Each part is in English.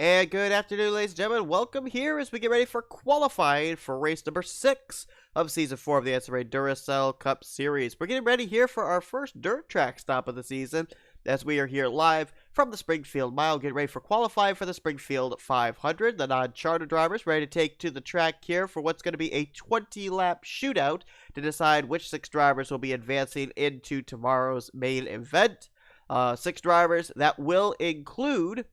And good afternoon, ladies and gentlemen. Welcome here as we get ready for qualifying for race number 6 of Season 4 of the NCAA Duracell Cup Series. We're getting ready here for our first dirt track stop of the season as we are here live from the Springfield Mile, getting ready for qualifying for the Springfield 500. The non-charter drivers ready to take to the track here for what's going to be a 20-lap shootout to decide which 6 drivers will be advancing into tomorrow's main event. 6 drivers that will include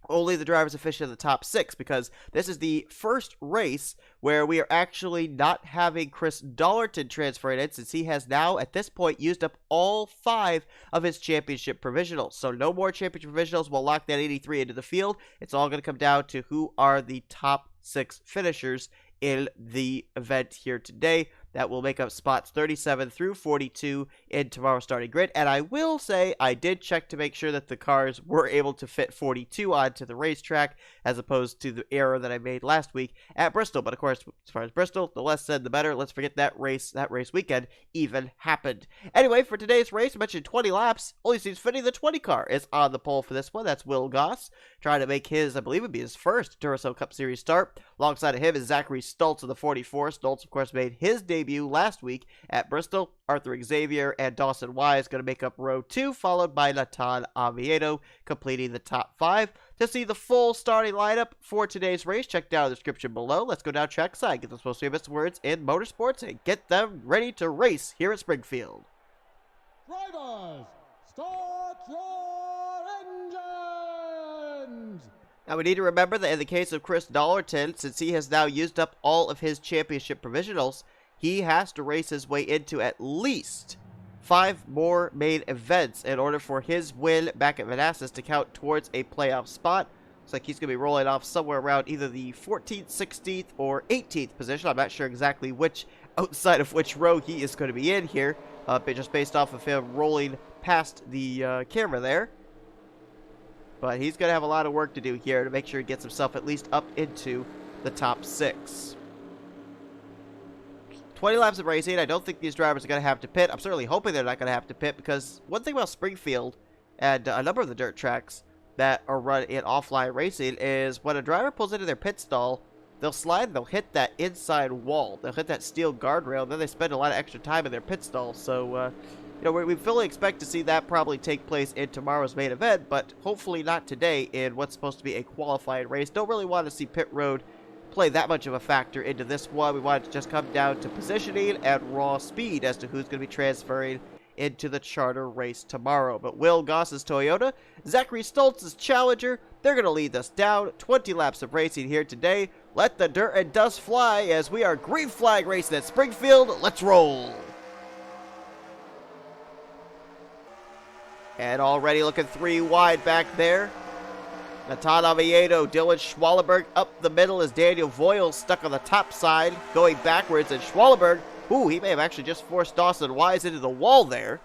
only the drivers officially in the top 6, because this is the first race where we are actually not having Chris Dollerton transferring in, since he has now at this point used up all 5 of his championship provisionals. So no more championship provisionals will lock that 83 into the field. It's all going to come down to who are the top 6 finishers in the event here today. That will make up spots 37 through 42 in tomorrow's starting grid. And I will say, I did check to make sure that the cars were able to fit 42 onto the racetrack, as opposed to the error that I made last week at Bristol. But of course, as far as Bristol, the less said, the better. Let's forget that race weekend even happened. Anyway, for today's race, I mentioned 20 laps. Only seems fitting the 20 car is on the pole for this one. That's Will Goss, trying to make his, I believe it would be his first Duracell Cup Series start. Alongside of him is Zachary Stultz of the 44. Stultz, of course, made his debut last week at Bristol. Arthur Xavier and Dawson Wise going to make up row 2, followed by N Amoedo completing the top 5. To see the full starting lineup for today's race, check down the description below. Let's go down trackside, get those most famous words in motorsports, and get them ready to race here at Springfield. Drivers, start your engines! Now, we need to remember that in the case of Chris Dollerton, since he has now used up all of his championship provisionals, he has to race his way into at least 5 more main events in order for his win back at Manassas to count towards a playoff spot. Looks like he's going to be rolling off somewhere around either the 14th, 16th, or 18th position. I'm not sure exactly which, outside of which row he is going to be in here, but just based off of him rolling past the camera there. But he's going to have a lot of work to do here to make sure he gets himself at least up into the top 6. 20 laps of racing. I don't think these drivers are going to have to pit. I'm certainly hoping they're not going to have to pit, because one thing about Springfield and a number of the dirt tracks that are run in offline racing is when a driver pulls into their pit stall, they'll slide and they'll hit that inside wall. They'll hit that steel guardrail, and then they spend a lot of extra time in their pit stall. So, we fully expect to see that probably take place in tomorrow's main event, but hopefully not today in what's supposed to be a qualifying race. Don't really want to see pit road play that much of a factor into this one. We want it to just come down to positioning and raw speed as to who's going to be transferring into the charter race tomorrow. But Will Goss's Toyota, Zachary Stultz's Challenger, they're going to lead us down 20 laps of racing here today. Let the dirt and dust fly as we are green flag racing at Springfield. Let's roll. And already looking 3 wide back there. N Amoedo, J Schwallenberg up the middle as D Voyles stuck on the top side, going backwards, and Schwallenberg, he may have actually just forced Dawson Wise into the wall there.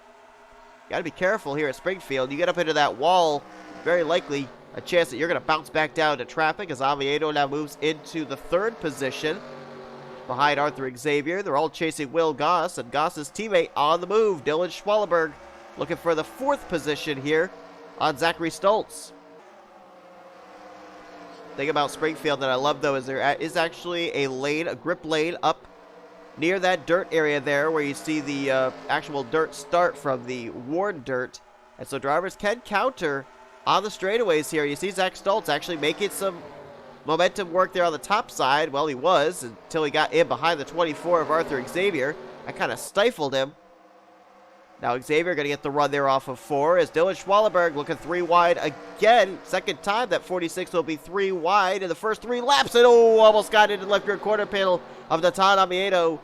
Got to be careful here at Springfield. You get up into that wall, very likely a chance that you're going to bounce back down to traffic, as Amoedo now moves into the 3rd position behind Arthur Xavier. They're all chasing Will Goss, and Goss's teammate on the move, D Schwallenberg, looking for the 4th position here on Zachary Stultz. Thing about Springfield that I love, though, is there is actually a lane, a grip lane up near that dirt area there where you see the actual dirt start from the worn dirt. And so drivers can counter on the straightaways here. You see Zach Stultz actually making some momentum work there on the top side. Well, he was until he got in behind the 24 of Arthur Xavier. I kind of stifled him. Now Xavier going to get the run there off of 4 as D Schwallenberg looking 3 wide again. Second time that 46 will be 3 wide in the first 3 laps. And almost got into the left rear quarter panel of N Amoedo.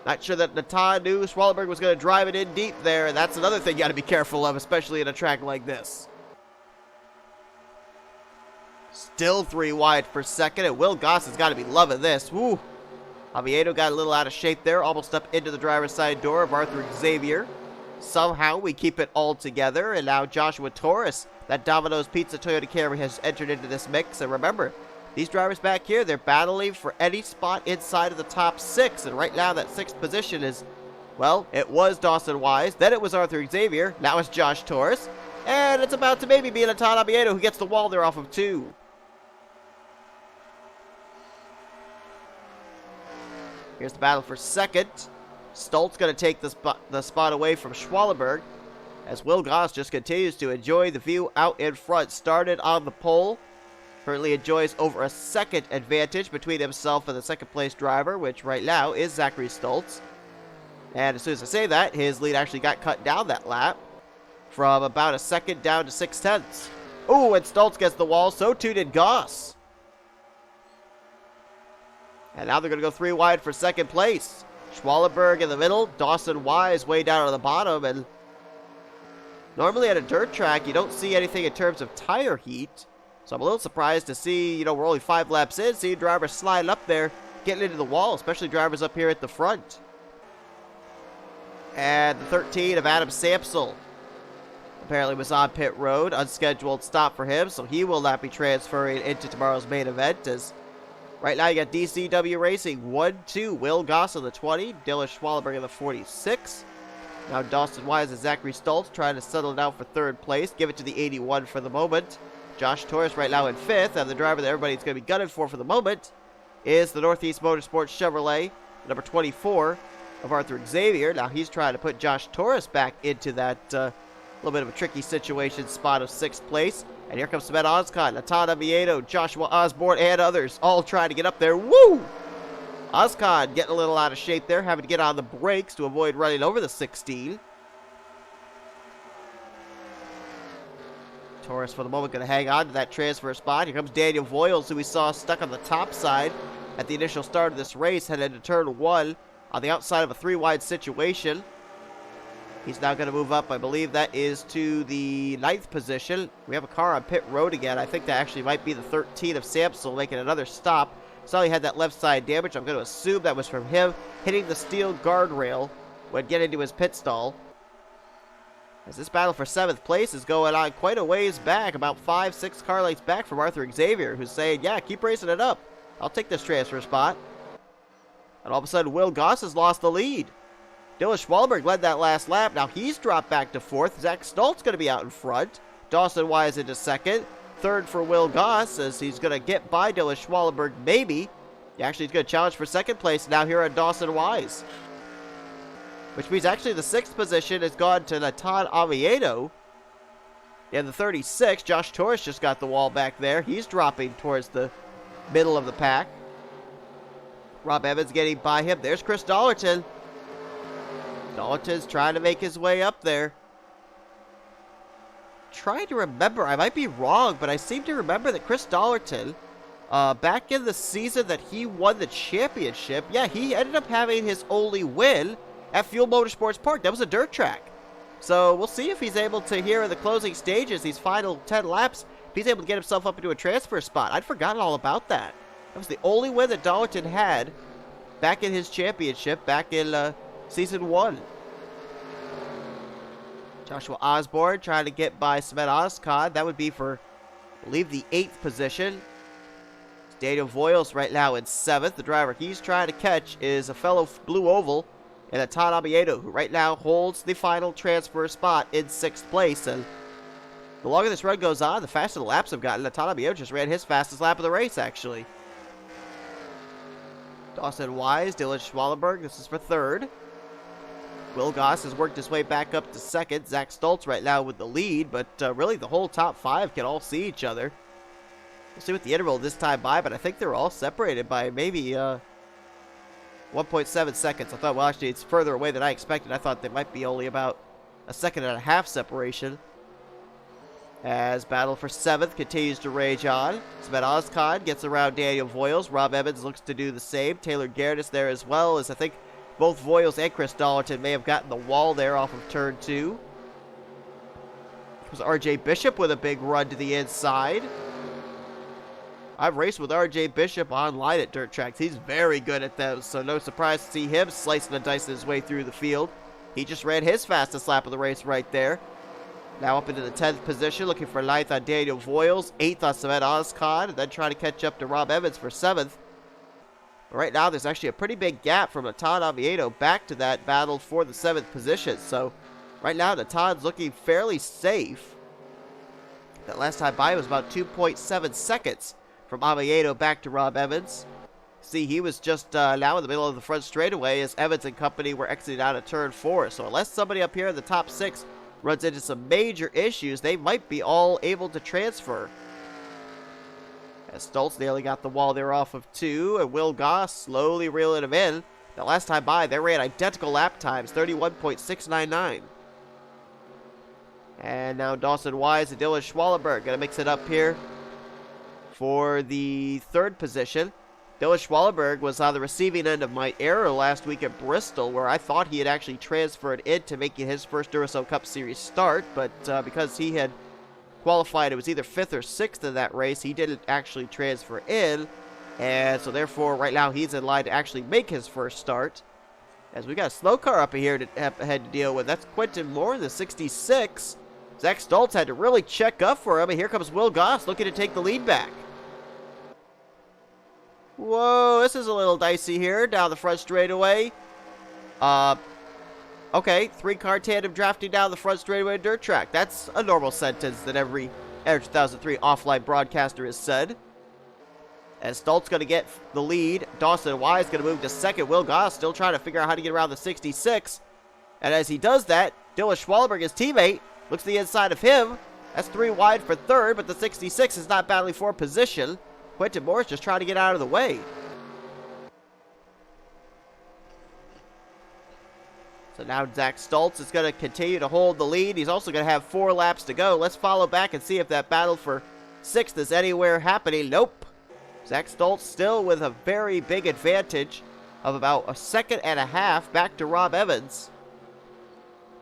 Not sure that Natan knew Schwallenberg was going to drive it in deep there. And that's another thing you got to be careful of, especially in a track like this. Still 3 wide for second. And Will Goss has got to be loving this. Woo. Amoedo got a little out of shape there. Almost up into the driver's side door of Arthur Xavier. Somehow we keep it all together, and now Joshua Taurus, that Domino's Pizza Toyota Camry, has entered into this mix. And remember, these drivers back here, they're battling for any spot inside of the top 6, and right now that 6th position is, well, it was Dawson Wise, then it was Arthur Xavier, now it's Josh Taurus, and it's about to maybe be N Amoedo who gets the wall there off of 2. Here's the battle for second. Stultz going to take the spot away from Schwallenberg, as Will Goss just continues to enjoy the view out in front. Started on the pole. Currently enjoys over a second advantage between himself and the second place driver, which right now is Zachary Stultz. And as soon as I say that, his lead actually got cut down that lap from about a second down to 6/10. Ooh, and Stultz gets the wall, so too did Goss. And now they're going to go 3 wide for second place. Schwallenberg in the middle, Dawson Wise way down on the bottom, and normally at a dirt track, you don't see anything in terms of tire heat. So I'm a little surprised to see, we're only 5 laps in, see drivers sliding up there, getting into the wall, especially drivers up here at the front. And the 13 of A Sampsell apparently was on pit road, unscheduled stop for him, so he will not be transferring into tomorrow's main event. As right now you got DCW Racing 1-2, Will Goss on the 20, Dylan Schwallenberg in the 46. Now Dawson Wise and Zachary Stultz trying to settle it out for third place, give it to the 81 for the moment. J Taurus right now in 5th, and the driver that everybody's going to be gunning for the moment is the Northeast Motorsports Chevrolet, number 24 of A Xavier. Now he's trying to put J Taurus back into that little bit of a tricky situation spot of 6th place. And here comes M Ozkan, N Amoedo, J Osborne, and others all trying to get up there. Woo! Ozkan getting a little out of shape there, having to get on the brakes to avoid running over the 16. Taurus for the moment going to hang on to that transfer spot. Here comes D Voyles, who we saw stuck on the top side at the initial start of this race, headed into turn 1 on the outside of a 3-wide situation. He's now going to move up. I believe that is to the 9th position. We have a car on pit road again. I think that actually might be the 13 of Sampsell making another stop. Saw he had that left side damage. I'm going to assume that was from him hitting the steel guardrail when getting to his pit stall. As this battle for 7th place is going on quite a ways back, about 5-6 car lengths back from A Xavier, who's saying, yeah, keep racing it up. I'll take this transfer spot. And all of a sudden, Will Goss has lost the lead. Dylan Schwallenberg led that last lap. Now he's dropped back to 4th. Zach Stultz going to be out in front. Dawson Wise into 2nd. 3rd for Will Goss, as he's going to get by Dylan Schwallenberg, maybe. Actually, he's going to challenge for 2nd place now here at Dawson Wise. Which means actually the 6th position has gone to N Amoedo. In the 36, J Taurus just got the wall back there. He's dropping towards the middle of the pack. Rob Evans getting by him. There's Chris Dollerton. Dollerton's trying to make his way up there. Trying to remember, I might be wrong, but I seem to remember that Chris Dollerton, back in the season that he won the championship, yeah, he ended up having his only win at Fuel Motorsports Park. That was a dirt track. So we'll see if he's able to, here in the closing stages, these final 10 laps, if he's able to get himself up into a transfer spot. I'd forgotten all about that. That was the only win that Dollerton had back in his championship, back in Season 1. Joshua Osborne trying to get by M Ozkan. That would be for, I believe, the 8th position. D Voyles right now in 7th. The driver he's trying to catch is a fellow Blue Oval and N Amoedo, who right now holds the final transfer spot in 6th place. And the longer this run goes on, the faster the laps have gotten. N Amoedo just ran his fastest lap of the race, actually. Dawson Wise, Dylan Schwallenberg, this is for 3rd. Will Goss has worked his way back up to 2nd. Zach Stultz right now with the lead, but really the whole top 5 can all see each other. We'll see what the interval this time by, but I think they're all separated by maybe 1.7 seconds. I thought, well, actually, it's further away than I expected. I thought they might be only about a 1.5 seconds separation. As battle for 7th continues to rage on. M Ozkan gets around D Voyles. Rob Evans looks to do the same. T Gehrdes there as well, as I think both Voyles and Chris Dollerton may have gotten the wall there off of turn 2. It was RJ Bishop with a big run to the inside. I've raced with RJ Bishop online at dirt tracks. He's very good at those, so no surprise to see him slicing and dicing his way through the field. He just ran his fastest lap of the race right there. Now up into the 10th position, looking for 9th on D Voyles, 8th on M Ozkan, and then trying to catch up to Rob Evans for 7th. But right now, there's actually a pretty big gap from N Amoedo back to that battle for the 7th position. So right now, Natan's looking fairly safe. That last time by was about 2.7 seconds from Amoedo back to Rob Evans. See, he was just now in the middle of the front straightaway as Evans and company were exiting out of turn 4. So unless somebody up here in the top 6 runs into some major issues, they might be all able to transfer. As Stultz nearly got the wall there off of 2, and Will Goss slowly reeling him in. The last time by, they ran identical lap times, 31.699. And now Dawson Wise and Dylan Schwallenberg going to mix it up here for the 3rd position. Dylan Schwallenberg was on the receiving end of my error last week at Bristol, where I thought he had actually transferred into making his first Duracell Cup Series start, but because he had qualified, it was either 5th or 6th in that race, he didn't actually transfer in, and so therefore right now he's in line to actually make his first start. As we got a slow car up here ahead to deal with. That's Quentin Moore in the 66. Zach Stultz had to really check up for him, and here comes Will Goss looking to take the lead back. Whoa, this is a little dicey here down the front straightaway. Okay, 3-car tandem drafting down the front straightaway dirt track. That's a normal sentence that every Air 2003 offline broadcaster has said. As Stultz going to get the lead, Dawson Wise going to move to 2nd. Will Goss still trying to figure out how to get around the 66. And as he does that, Dylan Schwallenberg, his teammate, looks to the inside of him. That's 3 wide for 3rd, but the 66 is not battling for position. Quentin Moore's just trying to get out of the way. So now Zach Stultz is going to continue to hold the lead. He's also going to have 4 laps to go. Let's follow back and see if that battle for 6th is anywhere happening. Nope. Zach Stultz still with a very big advantage of about 1.5 seconds back to Rob Evans.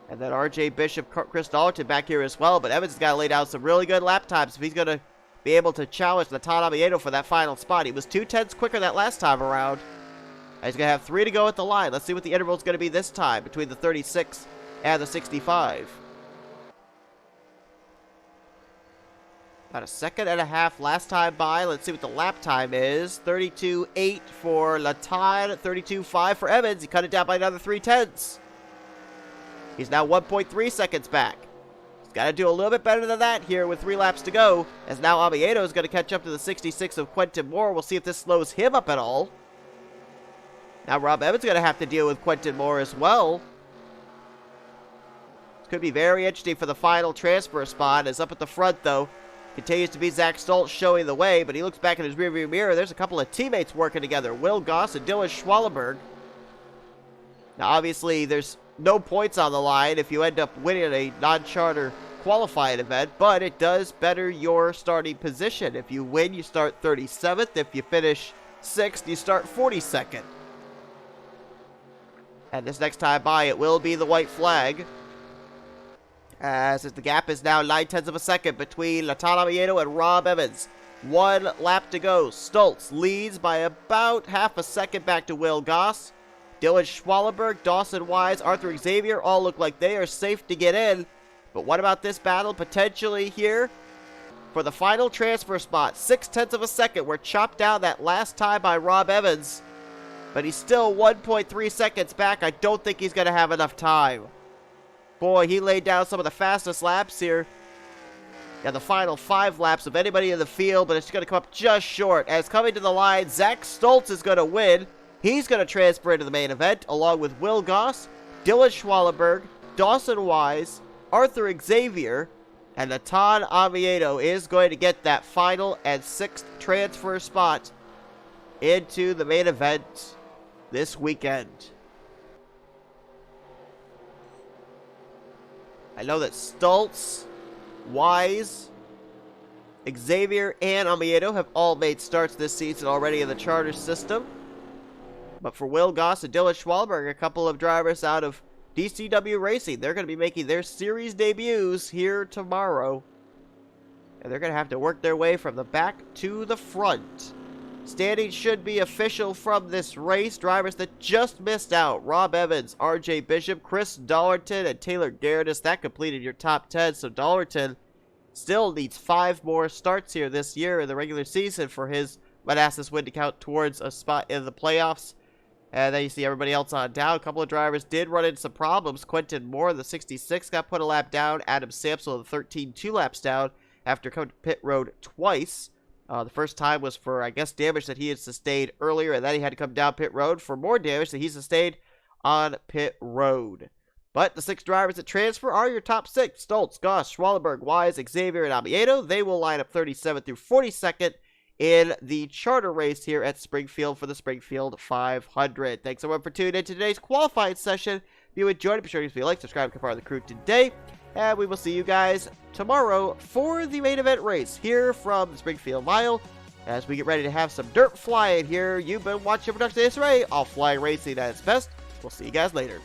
And then RJ Bishop, Chris Dollerton back here as well. But Evans has got to lay down some really good lap times if he's going to be able to challenge N Amoedo for that final spot. He was 2/10 quicker that last time around. And he's going to have 3 to go at the line. Let's see what the interval is going to be this time between the 36 and the 65. About 1.5 seconds last time by. Let's see what the lap time is. 32.8 for Latan, 32.5 for Evans. He cut it down by another 3/10. He's now 1.3 seconds back. He's got to do a little bit better than that here with 3 laps to go, as now Amoedo is going to catch up to the 66 of Quentin Moore. We'll see if this slows him up at all. Now Rob Evans is going to have to deal with Quentin Moore as well. This could be very interesting for the final transfer spot, as up at the front, though, continues to be Zach Stultz showing the way, but he looks back in his rearview mirror. There's a couple of teammates working together, Will Goss and Dylan Schwallenberg. Now, obviously, there's no points on the line if you end up winning a non-charter qualifying event, but it does better your starting position. If you win, you start 37th. If you finish 6th, you start 42nd. And this next time by, it will be the white flag, as the gap is now 0.9 of a second between N Amoedo and Rob Evans. 1 lap to go. Stultz leads by about 0.5 seconds back to Will Goss. Dylan Schwallenberg, Dawson Wise, Arthur Xavier all look like they are safe to get in. But what about this battle potentially here for the final transfer spot? 0.6 of a second. We're chopped down that last time by Rob Evans, but he's still 1.3 seconds back. I don't think he's going to have enough time. Boy, he laid down some of the fastest laps here. Yeah, the final 5 laps of anybody in the field, but it's going to come up just short. As coming to the line, Zach Stultz is going to win. He's going to transfer into the main event, along with Will Goss, Dylan Schwallenberg, Dawson Wise, Arthur Xavier, and N Amoedo is going to get that final and 6th transfer spot into the main event this weekend. I know that Stultz, Wise, Xavier, and Amoedo have all made starts this season already in the charter system. But for Will Goss and Dylan Schwallenberg, a couple of drivers out of DCW Racing, they're going to be making their series debuts here tomorrow. And they're going to have to work their way from the back to the front. Standings should be official from this race. Drivers that just missed out: Rob Evans, RJ Bishop, Chris Dollerton, and T Gehrdes. That completed your top 10. So Dollerton still needs 5 more starts here this year in the regular season for his Manassas win to count towards a spot in the playoffs. And then you see everybody else on down. A couple of drivers did run into some problems. Quentin Moore, the 66, got put a lap down. Adam Sampsell, the 13, 2 laps down after coming to pit road twice. The first time was for, I guess, damage that he had sustained earlier, and then he had to come down pit road for more damage that he sustained on pit road. But the 6 drivers that transfer are your top 6. Stultz, Goss, Schwallenberg, Wise, Xavier, and Amoedo. They will line up 37th through 42nd in the charter race here at Springfield for the Springfield 500. Thanks everyone for tuning in to today's qualifying session. If you enjoyed it, be sure to give me a like, subscribe, and become part of the crew today. And we will see you guys tomorrow for the main event race here from the Springfield Mile as we get ready to have some dirt flying here. You've been watching a production of NNSCRA, all flying racing at its best. We'll see you guys later.